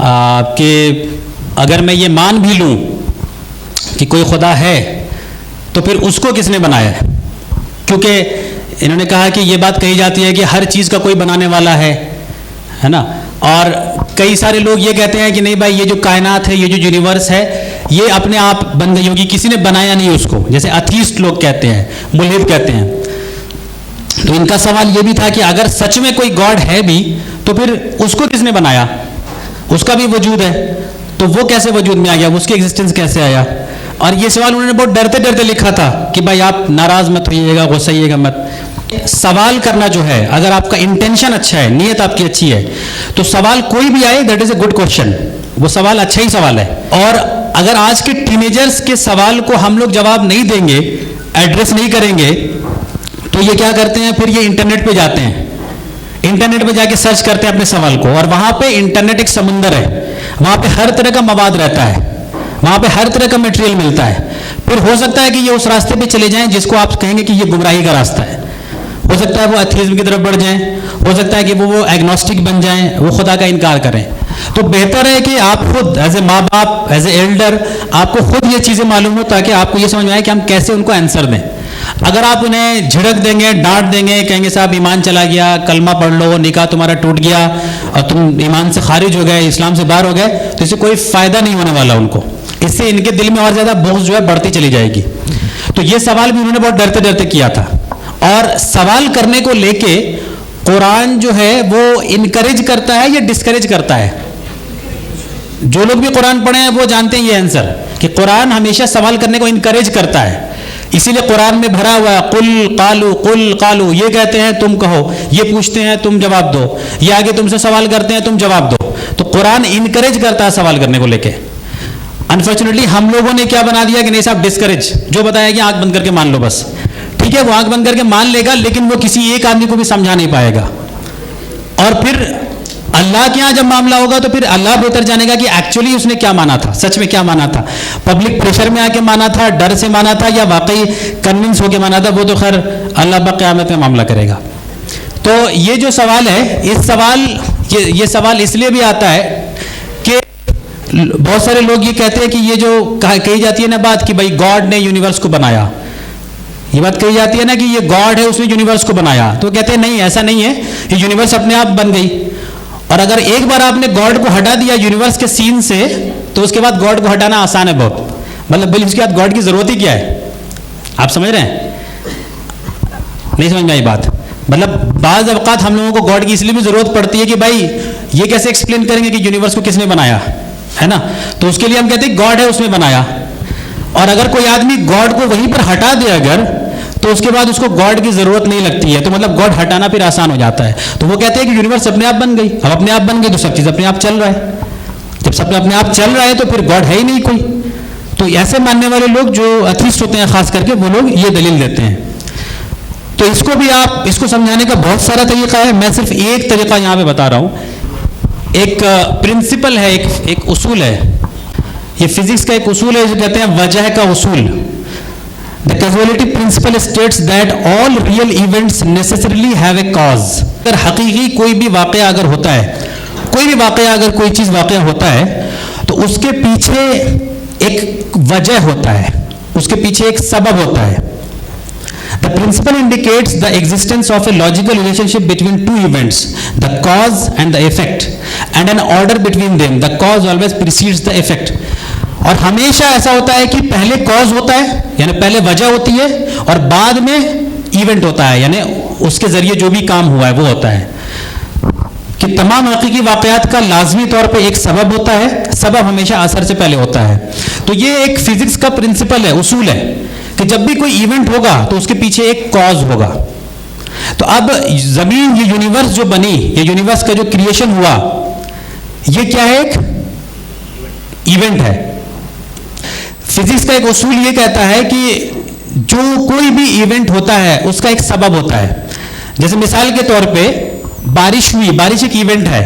कि अगर मैं ये मान भी लूँ कि कोई खुदा है तो फिर उसको किसने बनाया है? क्योंकि इन्होंने कहा कि ये बात कही जाती है कि हर चीज़ का कोई बनाने वाला है ना। और कई सारे लोग ये कहते हैं कि नहीं भाई, ये जो कायनात है, ये जो यूनिवर्स है, ये अपने आप बन गई होगी, किसी ने बनाया नहीं उसको। जैसे अथीस्ट लोग कहते हैं, मुल्हिद कहते हैं। तो इनका सवाल ये भी था कि अगर सच में कोई गॉड है भी तो फिर उसको किसने बनाया? उसका भी वजूद है, तो वो कैसे वजूद में आ गया, उसकी एग्जिस्टेंस कैसे आया? और ये सवाल उन्होंने बहुत डरते डरते लिखा था कि भाई आप नाराज मत होइएगा, गुस्साइएगा मत। सवाल करना जो है, अगर आपका इंटेंशन अच्छा है, नीयत आपकी अच्छी है, तो सवाल कोई भी आए that is a good question, वो सवाल अच्छा ही सवाल है। और अगर आज के टीनेजर्स के सवाल को हम लोग जवाब नहीं देंगे, एड्रेस नहीं करेंगे, तो ये क्या करते हैं, फिर ये इंटरनेट पे जाते हैं, इंटरनेट पे जाके सर्च करते हैं अपने सवाल को, और वहां पे इंटरनेट एक समुंदर है, वहां पे हर तरह का मवाद रहता है, वहां पे हर तरह का मटेरियल मिलता है। फिर हो सकता है कि ये उस रास्ते पे चले जाएं जिसको आप कहेंगे कि ये गुमराही का रास्ता है। हो सकता है वो एथीज्म की तरफ बढ़ जाएं, हो सकता है कि वो एग्नोस्टिक बन जाएं, वो खुदा का इनकार करें। तो बेहतर है कि आप खुद एज ए माँ बाप, एज ए एल्डर, आपको खुद ये चीज़ें मालूम हो, ताकि आपको ये समझ में आए कि हम कैसे उनको आंसर दें। अगर आप उन्हें झिड़क देंगे, डांट देंगे, कहेंगे साहब ईमान चला गया, कलमा पढ़ लो, निकाह तुम्हारा टूट गया और तुम ईमान से खारिज हो गए, इस्लाम से बाहर हो गए, तो इससे कोई फ़ायदा नहीं होने वाला उनको। इससे इनके दिल में और ज़्यादा बोझ जो है बढ़ती चली जाएगी। तो ये सवाल भी उन्होंने बहुत डरते डरते किया था। और सवाल करने को लेके कुरान जो है वो इनकरेज करता है या डिस्करेज करता है? जो लोग भी कुरान पढ़े हैं वो जानते हैं ये आंसर, कि कुरान हमेशा सवाल करने को इनकरेज करता है। इसीलिए कुरान में भरा हुआ है कुल कालू, ये कहते हैं तुम कहो, ये पूछते हैं तुम जवाब दो, ये आगे तुमसे सवाल करते हैं तुम जवाब दो। तो कुरान इनकरेज करता है सवाल करने को लेके। अनफॉर्चुनेटली हम लोगों ने क्या बना दिया कि नहीं साहब डिस्करेज, जो बताया कि आंख बंद करके मान लो बस। ठीक है, वो आंख बंद करके मान लेगा, लेकिन वो किसी एक आदमी को भी समझा नहीं पाएगा। और फिर अल्लाह के यहाँ जब मामला होगा तो फिर अल्लाह बेहतर जानेगा कि एक्चुअली उसने क्या माना था, सच में क्या माना था, पब्लिक प्रेशर में आके माना था, डर से माना था, या वाकई कन्विंस होके माना था, वो तो खैर अल्लाह क़यामत में मामला करेगा। तो ये जो सवाल है, ये सवाल इसलिए भी आता है कि बहुत सारे लोग ये कहते हैं कि ये जो कही जाती है ना बात कि भाई गॉड ने यूनिवर्स को बनाया, ये बात कही जाती है ना कि ये गॉड है उसने यूनिवर्स को बनाया, तो कहते हैं नहीं ऐसा नहीं है, ये यूनिवर्स अपने आप बन गई। और अगर एक बार आपने गॉड को हटा दिया यूनिवर्स के सीन से, तो उसके बाद गॉड को हटाना आसान है बहुत। मतलब बिल्कुल उसके बाद गॉड की जरूरत ही क्या है? आप समझ रहे हैं? नहीं समझ में आई बात? मतलब बाज़ अवकात हम लोगों को गॉड की इसलिए भी जरूरत पड़ती है कि भाई ये कैसे एक्सप्लेन करेंगे कि यूनिवर्स को किसने बनाया है ना। तो उसके लिए हम कहते हैं गॉड है उसने बनाया। और अगर कोई आदमी गॉड को वहीं पर हटा दे अगर, तो उसके बाद उसको गॉड की जरूरत नहीं लगती है, तो मतलब गॉड हटाना फिर आसान हो जाता है। तो वो कहते हैं कि यूनिवर्स अपने आप बन गई। अब अपने आप बन गई तो सब चीज अपने आप चल रहा है। जब सब अपने आप चल रहा है तो फिर गॉड है ही नहीं कोई। तो ऐसे मानने वाले लोग जो अथीस्ट होते हैं खास करके, वो लोग ये दलील देते हैं। तो इसको भी आप, इसको समझाने का बहुत सारा तरीका है, मैं सिर्फ एक तरीका यहाँ पे बता रहा हूँ। एक प्रिंसिपल है, एक उसूल है, ये फिजिक्स का एक उसूल है, जो कहते हैं वजह का उसूल। The causality principle states that all real events necessarily have a cause। अगर हकीकी कोई भी वाक़या अगर होता है, कोई भी वाक़या अगर कोई चीज़ वाक़या होता है, तो उसके पीछे एक वजह होता है, उसके पीछे एक सबब होता है। The principle indicates the existence of a logical relationship between two events, the cause and the effect, and an order between them. The cause always precedes the effect। और हमेशा ऐसा होता है कि पहले कॉज होता है, यानी पहले वजह होती है, और बाद में इवेंट होता है, यानी उसके जरिए जो भी काम हुआ है वो होता है। कि तमाम हकीकी वाक़यात का लाजमी तौर पे एक सबब होता है, सबब हमेशा असर से पहले होता है। तो ये एक फिजिक्स का प्रिंसिपल है, उसूल है, कि जब भी कोई इवेंट होगा तो उसके पीछे एक कॉज होगा। तो अब जमीन, ये यूनिवर्स जो बनी, ये यूनिवर्स का जो क्रिएशन हुआ, ये क्या है? एक इवेंट है। फिजिक्स का एक उसूल ये कहता है कि जो कोई भी इवेंट होता है उसका एक सबब होता है। जैसे मिसाल के तौर पे बारिश हुई, बारिश एक इवेंट है,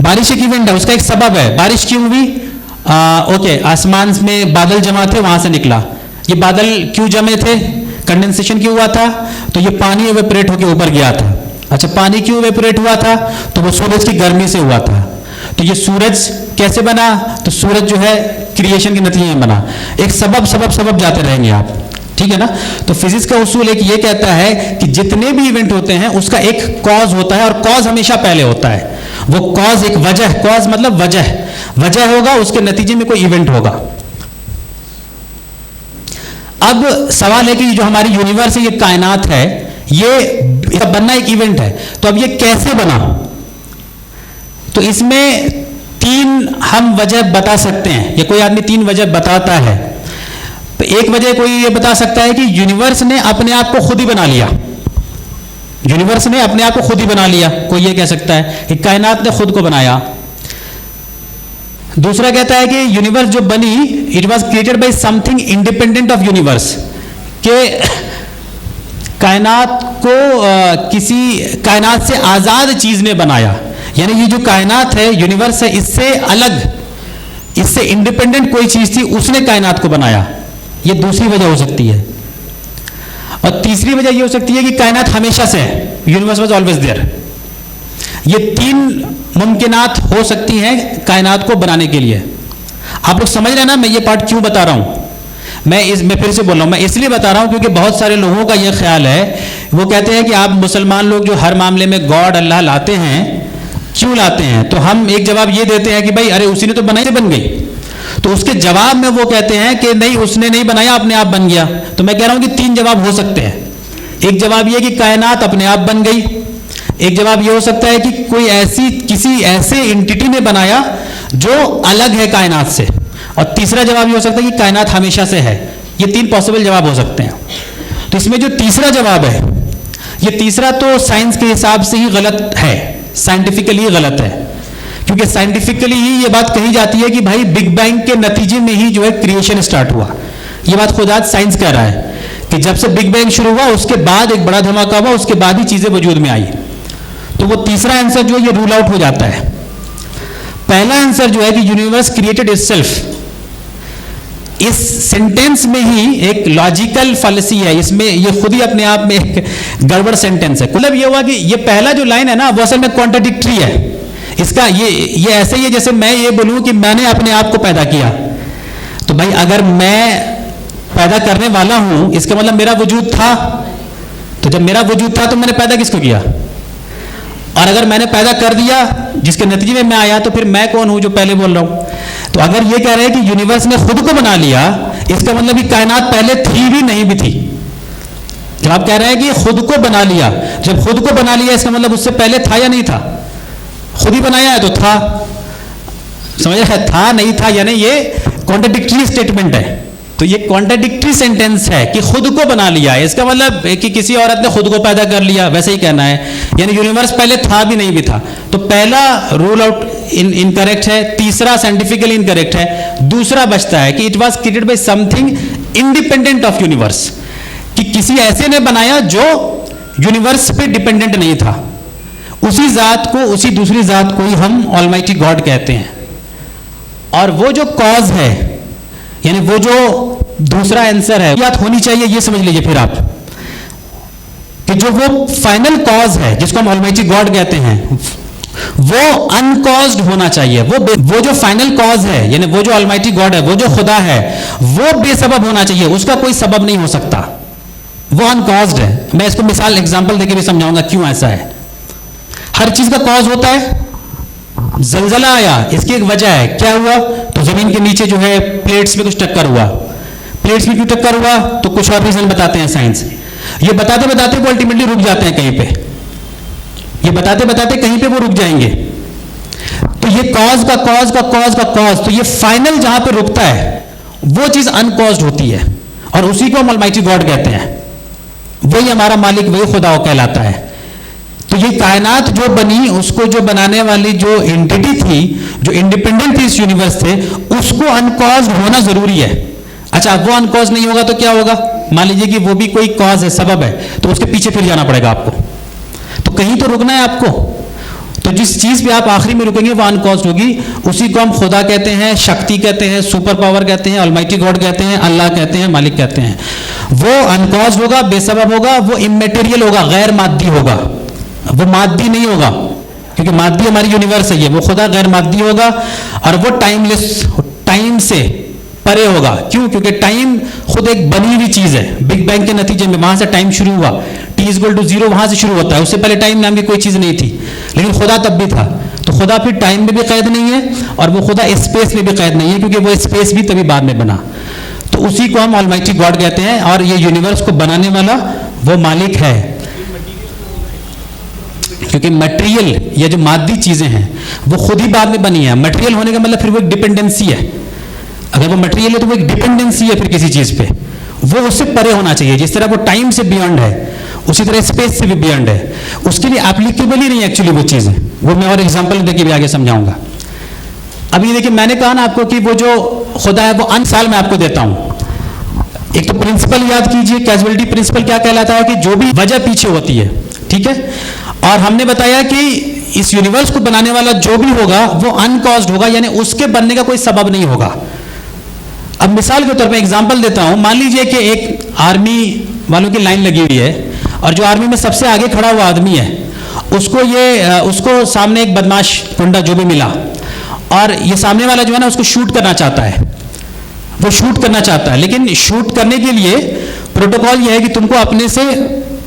बारिश एक इवेंट है, उसका एक सबब है। बारिश क्यों हुई? ओके, आसमान में बादल जमा थे, वहां से निकला। ये बादल क्यों जमे थे? कंडेंसेशन क्यों हुआ था? तो ये पानी इवेपोरेट होकर ऊपर गया था। अच्छा, पानी क्यों इवेपोरेट हुआ था? तो वो सूरज की गर्मी से हुआ था। तो ये सूरज कैसे बना? तो सूरज जो है क्रिएशन के नतीजे में बना। एक सबब सबब सबब जाते रहेंगे आप, ठीक है ना। तो फिजिक्स का उसूल एक ये कहता है कि जितने भी इवेंट होते हैं उसका एक कॉज होता है, और कॉज हमेशा पहले होता है। वो कॉज एक वजह, कॉज मतलब वजह होगा, उसके नतीजे में कोई इवेंट होगा। अब सवाल है कि जो हमारी यूनिवर्स है, ये कायनात है, ये बनना एक इवेंट है, तो अब ये कैसे बना? तो इसमें 3 हम वजह बता सकते हैं, या कोई आदमी 3 वजह बताता है। तो एक वजह कोई ये बता सकता है कि यूनिवर्स ने अपने आप को खुद ही बना लिया, यूनिवर्स ने अपने आप को खुद ही बना लिया, कोई ये कह सकता है कि कायनात ने खुद को बनाया। दूसरा कहता है कि यूनिवर्स जो बनी, it was created by something independent of universe, के कायनात को किसी कायनात से आजाद चीज ने बनाया। यानी ये जो कायनात है, यूनिवर्स है, इससे अलग, इससे इंडिपेंडेंट कोई चीज थी, उसने कायनात को बनाया। ये दूसरी वजह हो सकती है। और तीसरी वजह ये हो सकती है कि कायनात हमेशा से है, यूनिवर्स वाज ऑलवेज देयर। ये 3 मुमकिनात हो सकती हैं कायनात को बनाने के लिए। आप लोग समझ रहे हैं ना मैं ये पार्ट क्यों बता रहा हूं? मैं फिर से बोल रहा हूं, मैं इसलिए बता रहा हूं क्योंकि बहुत सारे लोगों का ये ख्याल है, वो कहते हैं कि आप मुसलमान लोग जो हर मामले में गॉड अल्लाह लाते हैं, क्यों लाते हैं? तो हम एक जवाब ये देते हैं कि भाई अरे उसी ने तो बनाई, बन गई। तो उसके जवाब में वो कहते हैं कि नहीं, उसने नहीं बनाया, अपने आप बन गया। तो मैं कह रहा हूं कि 3 जवाब हो सकते हैं। एक जवाब ये कि कायनात अपने आप बन गई, एक जवाब ये हो सकता है कि कोई ऐसी किसी ऐसे एंटिटी ने बनाया जो अलग है कायनात से, और तीसरा जवाब ये हो सकता है कि कायनात हमेशा से है। ये 3 पॉसिबल जवाब हो सकते हैं। तो इसमें जो तीसरा जवाब है, ये तीसरा तो साइंस के हिसाब से ही गलत है, साइंटिफिकली गलत है, क्योंकि साइंटिफिकली ही ये बात कही जाती है कि भाई बिग बैंग के नतीजे में ही जो है क्रिएशन स्टार्ट हुआ। ये बात खुद आज साइंस कह रहा है कि जब से बिग बैंग शुरू हुआ उसके बाद एक बड़ा धमाका हुआ, उसके बाद ही चीजें वजूद में आई। तो वो तीसरा आंसर जो है ये रूल आउट हो जाता है। पहला आंसर जो है कि यूनिवर्स क्रिएटेड इटसेल्फ, इस सेंटेंस में ही एक लॉजिकल फॉलेसी है, इसमें ये खुद ही अपने आप में एक गड़बड़ सेंटेंस है। मतलब ये हुआ कि ये पहला जो लाइन है ना वो असल में कॉन्ट्राडिक्टरी है। इसका ये ऐसे ही है जैसे मैं ये बोलूं कि मैंने अपने आप को पैदा किया। तो भाई अगर मैं पैदा करने वाला हूं इसका मतलब मेरा वजूद था, तो जब मेरा वजूद था तो मैंने पैदा किसको किया? और अगर मैंने पैदा कर दिया जिसके नतीजे में मैं आया, तो फिर मैं कौन हूं जो पहले बोल रहा हूं? तो अगर ये कह रहे हैं कि यूनिवर्स ने खुद को बना लिया, इसका मतलब कि कायनात पहले थी भी नहीं भी थी। जब आप कह रहे हैं कि खुद को बना लिया, जब खुद को बना लिया इसका मतलब उससे पहले था या नहीं था? खुद ही बनाया है तो था, समझ रहे? था नहीं था, यानी ये कॉन्ट्राडिक्टरी स्टेटमेंट है। तो ये कॉन्ट्राडिक्टरी सेंटेंस है कि खुद को बना लिया है, इसका मतलब कि किसी औरत ने खुद को पैदा कर लिया, वैसे ही कहना है, यानी यूनिवर्स पहले था भी नहीं भी था। तो पहला रूल आउट इनकरेक्ट है, तीसरा साइंटिफिकली इनकरेक्ट है। दूसरा बचता है कि it was created by something independent of universe, कि किसी ऐसे ने बनाया जो यूनिवर्स पे डिपेंडेंट नहीं था। उसी जात को, उसी दूसरी जात को ही हम ऑलमाइटी गॉड कहते हैं। और वो जो कॉज है, यानी वो जो दूसरा आंसर है, बात होनी चाहिए, ये समझ लीजिए फिर आप कि जो वो फाइनल कॉज है जिसको हम ऑलमाइटी गॉड कहते हैं, वो अनकॉज्ड होना चाहिए। वो जो फाइनल कॉज है, यानी वो जो ऑलमाइटी गॉड है, वो जो खुदा है, वो बेसबब होना चाहिए, उसका कोई सबब नहीं हो सकता, वो अनकॉज्ड है। मैं इसको मिसाल एग्जांपल देके भी समझाऊंगा क्यों ऐसा है। हर चीज का कॉज होता है। जलजला आया, इसकी एक वजह है, क्या हुआ? तो जमीन के नीचे जो है प्लेट्स में कुछ टक्कर हुआ। प्लेट्स में क्यों टक्कर हुआ? तो कुछ और रीजन बताते हैं साइंस। ये बताते बताते वो अल्टीमेटली रुक जाते हैं कहीं पे, ये बताते बताते कहीं पे वो रुक जाएंगे। तो ये कॉज का कॉज का कॉज का कॉज, तो ये फाइनल जहां पे रुकता है वो चीज अनकॉज्ड होती है, और उसी को हम ऑलमाइटी गॉड कहते हैं। वही हमारा मालिक, वही खुदा कहलाता है। तो ये कायनात जो बनी, उसको जो बनाने वाली जो एंटिटी थी, जो इंडिपेंडेंट थी इस यूनिवर्स से, उसको अनकॉज्ड होना जरूरी है। अच्छा, वो अनकॉज नहीं होगा तो क्या होगा? मान लीजिए कि वो भी कोई कॉज है, सबब है, तो उसके पीछे फिर जाना पड़ेगा आपको, तो कहीं तो रुकना है आपको। तो जिस चीज पे आप आखिरी में रुकेंगे वो अनकॉज्ड होगी। उसी को हम खुदा कहते हैं, शक्ति कहते हैं, सुपर पावर कहते हैं, ऑलमाइटी गॉड कहते हैं, अल्लाह कहते हैं, मालिक कहते हैं। वो अनकॉज्ड होगा, बेसबब होगा, वो इमेटेरियल होगा, गैर मादी होगा, वो मादी नहीं होगा। क्योंकि मादी हमारी यूनिवर्स है, वो खुदा गैर मादी होगा और वो टाइमलेस, टाइम से परे होगा। क्यों? क्योंकि टाइम खुद एक बनी हुई चीज है, बिग बैंग के नतीजे में वहां से टाइम शुरू हुआ, T=0 वहां से शुरू होता है, उससे पहले टाइम नाम की कोई चीज नहीं थी, लेकिन खुदा तब भी था। तो खुदा फिर टाइम में भी कैद नहीं है और वो खुदा स्पेस में भी कैद नहीं है, क्योंकि वो स्पेस भी तभी बाद में बना। तो उसी को हम ऑलमाइटी गॉड कहते हैं और ये यूनिवर्स को बनाने वाला वो मालिक है। क्योंकि मटेरियल या जो मादी चीजें हैं वो खुद ही बाद में बनी है। मटेरियल होने का मतलब फिर वो एक डिपेंडेंसी है। अगर वो मटेरियल है तो वो एक डिपेंडेंसी है फिर किसी चीज पे, वो उससे परे होना चाहिए। जिस तरह वो टाइम से बियॉन्ड है उसी तरह स्पेस से भी बियॉन्ड है, उसके लिए एप्लीकेबल ही नहीं एक्चुअली वो चीज़ है। वो मैं और एग्जांपल देके भी आगे समझाऊंगा। अभी देखिए मैंने कहा ना आपको कि वो जो खुदा है वो अनसाल मैं आपको देता हूं। एक तो प्रिंसिपल याद कीजिए, कैजुअलिटी प्रिंसिपल क्या कहलाता है कि जो भी वजह पीछे होती है, ठीक है, और हमने बताया कि इस यूनिवर्स को बनाने वाला जो भी होगा वो अनकॉज्ड होगा, यानी उसके बनने का कोई सबब नहीं होगा। अब मिसाल के तौर पे एग्जांपल देता हूं, मान लीजिए कि एक आर्मी वालों की लाइन लगी हुई है और जो आर्मी में सबसे आगे खड़ा हुआ आदमी है उसको सामने एक बदमाश गुंडा जो भी मिला और ये सामने वाला जो है ना उसको शूट करना चाहता है, वो शूट करना चाहता है, लेकिन शूट करने के लिए प्रोटोकॉल ये है कि तुमको अपने से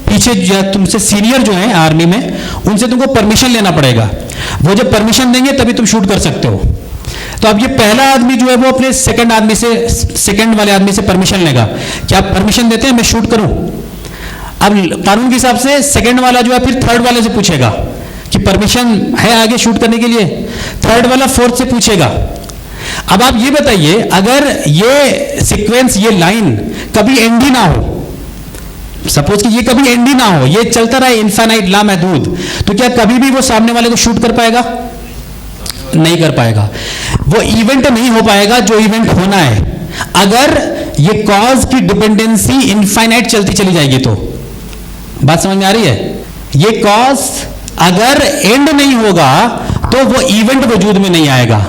पीछे तुमसे सीनियर जो है आर्मी में उनसे तुमको परमिशन लेना पड़ेगा। वो जब परमिशन देंगे तभी तुम शूट कर सकते हो। तो अब ये पहला आदमी जो है वो अपने सेकंड वाले आदमी से परमिशन लेगा कि आप परमिशन देते हैं मैं शूट करूं। अब कानून के हिसाब से सेकंड वाला जो है फिर थर्ड वाले से पूछेगा कि परमिशन है आगे शूट करने के लिए, थर्ड वाला फोर्थ से पूछेगा। अब आप ये बताइए अगर ये सीक्वेंस, ये लाइन कभी एंड ही ना हो, सपोज कि ये कभी एंड ही ना हो, ये चलता रहे इनफाइनाइट लामहदूद, तो क्या कभी भी वो सामने वाले को शूट कर पाएगा? नहीं कर पाएगा। वो इवेंट नहीं हो पाएगा जो इवेंट होना है। अगर ये कॉज की डिपेंडेंसी इनफाइनाइट चलती चली जाएगी तो बात समझ में आ रही है? ये कॉज अगर एंड नहीं होगा तो वो इवेंट वजूद में नहीं आएगा।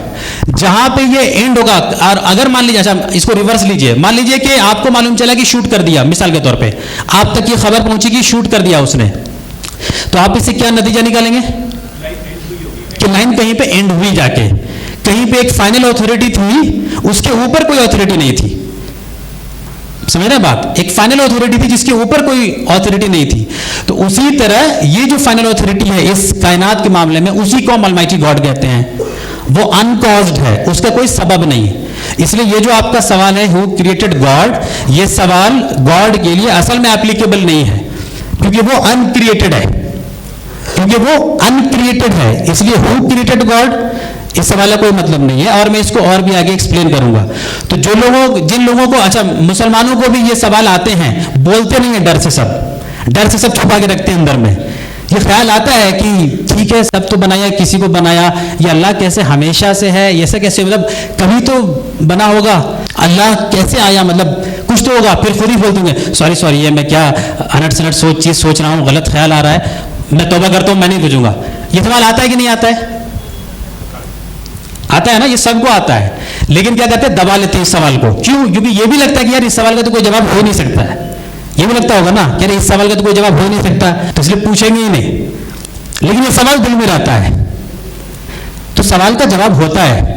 जहां पे ये एंड होगा, और अगर मान लीजिए, अच्छा इसको रिवर्स लीजिए, मान लीजिए कि आपको मालूम चला कि शूट कर दिया, मिसाल के तौर पे आप तक ये खबर पहुंची कि शूट कर दिया उसने, तो आप इससे क्या नतीजा निकालेंगे कि लाइन कहीं पे एंड हुई, जाके कहीं पे एक फाइनल अथॉरिटी थी, उसके ऊपर कोई अथॉरिटी नहीं थी। समझ रहे बात? एक फाइनल अथॉरिटी थी जिसके ऊपर कोई अथॉरिटी नहीं थी। तो उसी तरह ये जो फाइनल अथॉरिटी है इस कायनात के मामले में, उसी को हम ऑलमाइटी गॉड कहते हैं। वो अनकॉज्ड है, उसका कोई सबब नहीं। इसलिए ये जो आपका सवाल है हु क्रिएटेड गॉड, ये सवाल गॉड के लिए असल में एप्लीकेबल नहीं है, क्योंकि वो अनक्रिएटेड है, क्योंकि वो अनक्रिएटेड है। इसलिए हु क्रिएटेड गॉड इस सवाल का कोई मतलब नहीं है, और मैं इसको और भी आगे एक्सप्लेन करूंगा। तो जिन लोगों को, अच्छा मुसलमानों को भी ये सवाल आते हैं, बोलते नहीं है डर से सब छुपा के रखते हैं अंदर में। ये ख्याल आता है कि ठीक है सब तो बनाया, किसी को बनाया, ये अल्लाह कैसे हमेशा से है, ऐसा कैसे, मतलब कभी तो बना होगा, अल्लाह कैसे आया, मतलब कुछ तो होगा। फिर खुद ही बोल दूंगे सॉरी ये मैं क्या अनट सनट चीज सोच रहा हूँ, गलत ख्याल आ रहा है, मैं तौबा करता हूँ, मैं नहीं पूछूंगा। ये सवाल आता है कि नहीं आता है? आता है ना, ये सबको आता है, लेकिन क्या कहते हैं, दबा लेते हैं इस सवाल को। क्यों? क्योंकि ये भी लगता है कि यार इस सवाल का तो कोई जवाब हो नहीं सकता है। ये भी लगता होगा ना कि यार इस सवाल का तो कोई जवाब हो नहीं सकता, तो इसलिए पूछेंगे ही नहीं। लेकिन ये सवाल दिल में रहता है, तो सवाल का जवाब होता है।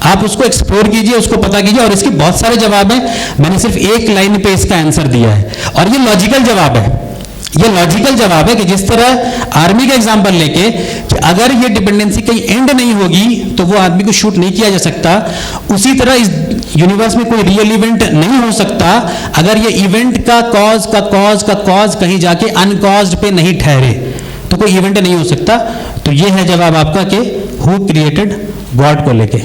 आप उसको एक्सप्लोर कीजिए, उसको पता कीजिए, और इसके बहुत सारे जवाब हैं। मैंने सिर्फ एक लाइन पे इसका आंसर दिया है, और ये लॉजिकल जवाब है। ये लॉजिकल जवाब है कि जिस तरह आर्मी का एग्जांपल लेके कि अगर ये डिपेंडेंसी कहीं एंड नहीं होगी तो वो आदमी को शूट नहीं किया जा सकता, उसी तरह इस यूनिवर्स में कोई रियल इवेंट नहीं हो सकता अगर ये इवेंट का कॉज कहीं जाके अनकॉज्ड पे नहीं ठहरे, तो कोई इवेंट नहीं हो सकता। तो ये है जवाब आपका कि हु क्रिएटेड गॉड को लेके।